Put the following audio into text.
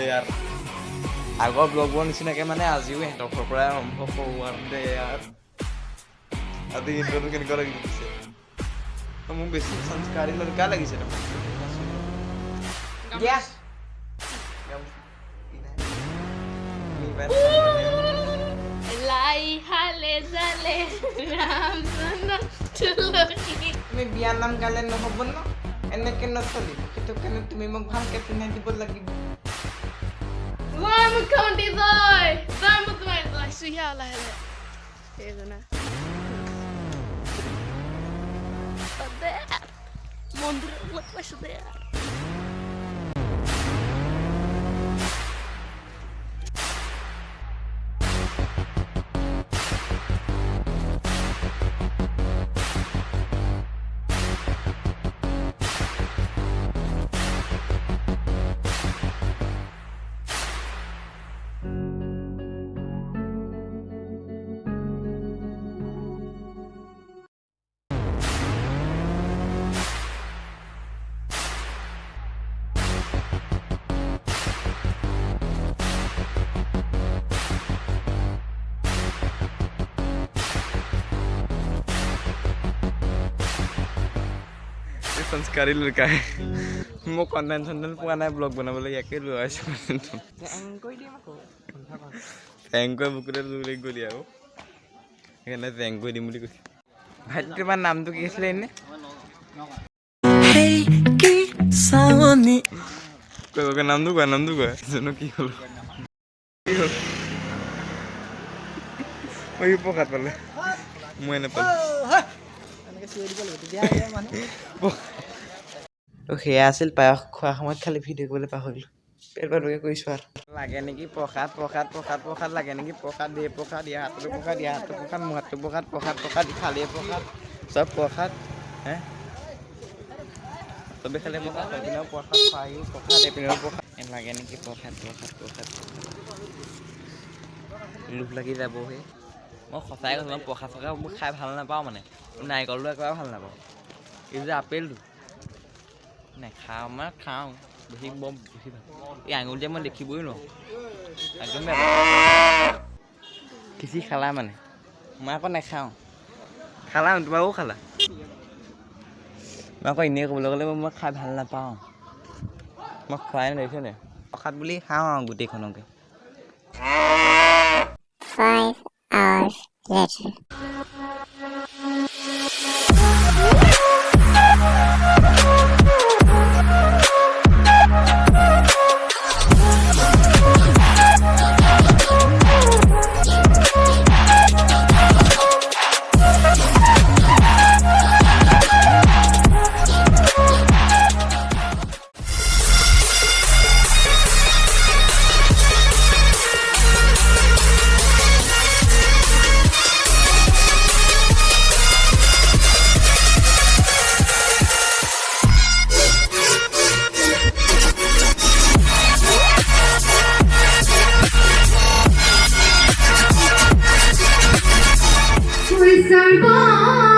यार আগৰ ব্লগৰ নিচিনাকে মানে আজিও এহঁতৰ পৰা আৰম্ভ কৰোঁ আৰু দে ইয়াৰ আজি ইন্ট্ৰটো কেনেকুৱা লাগিছে মোক বেছি সংস্কাৰী লড়কা লাগিছে লাই হালে জালে ৰাম তুমি বিয়াৰ নাম গালে নহ'ব ন এনেকে নচলিব সেইটো কাৰণে তুমি মোক ভালকে পিন্ধাই দিব লাগিব Varmt kom till dig! Varmt var det så jävla heller. Det är den här. Vad där? Mondre, vad så där? संस्कारी लड़का है मैं कंटेंट संटेंट পোৱা নাই ব্লগ বনাবলৈ ইয়াকে লৈ আছো থেংক ইউ বুকুৰে লৈ গলি আৰু এনে থেংক ইউ দিম বুলি কৈছে ভাই তোমাৰ নামটো কি আছিল এনে হেই কি সামনি কই নামটো কোৱা জানো কি হল ওই পকাত পালে মই নাপালো সেয়া আছিল পায়স খোৱা সময়ত খালি ভিডিঅ' কৰিবলৈ পাহৰিলোঁ পেট বাৰুকে কৰিছোঁ আৰু লাগে নেকি প্ৰসাদ লাগে নেকি প্ৰসাদ দিয়া হাতটো প্ৰসাদ মোৰ হাতটো প্ৰসাদ খালিয়ে প্ৰসাদ চব প্ৰসাদ হে চবে খালে প্ৰসাদ এপিনেও প্ৰসাদ খোৱাহি প্ৰসাদ এপিনেও প্ৰসাদ লাগে নেকি প্ৰসাদ লোভ লাগি যাবহে মই সঁচাই কৈছোঁ মই প্ৰসাদ চসাদ মোক খাই ভাল নাপাওঁ মানে নাৰিকলটো একেবাৰে ভাল নাপাওঁ এই যে আপেলটো নেখাওঁ মানে খাওঁ বেছি বৰ বেছি ভাল এই আঙুল যে মই দেখিবই নোৱাৰোঁ একদম খিচিৰি খালা মানে মই আকৌ নেখাওঁ খালা তোমাকো খালা মই আকৌ এনেই ক'বলৈ গ'লে মই খাই ভাল নাপাওঁ মই খোৱাই নাই দেখিছোঁ নে প্ৰসাদ বুলি খাওঁ আৰু গোটেইখনকে 5 hours later. Sarmah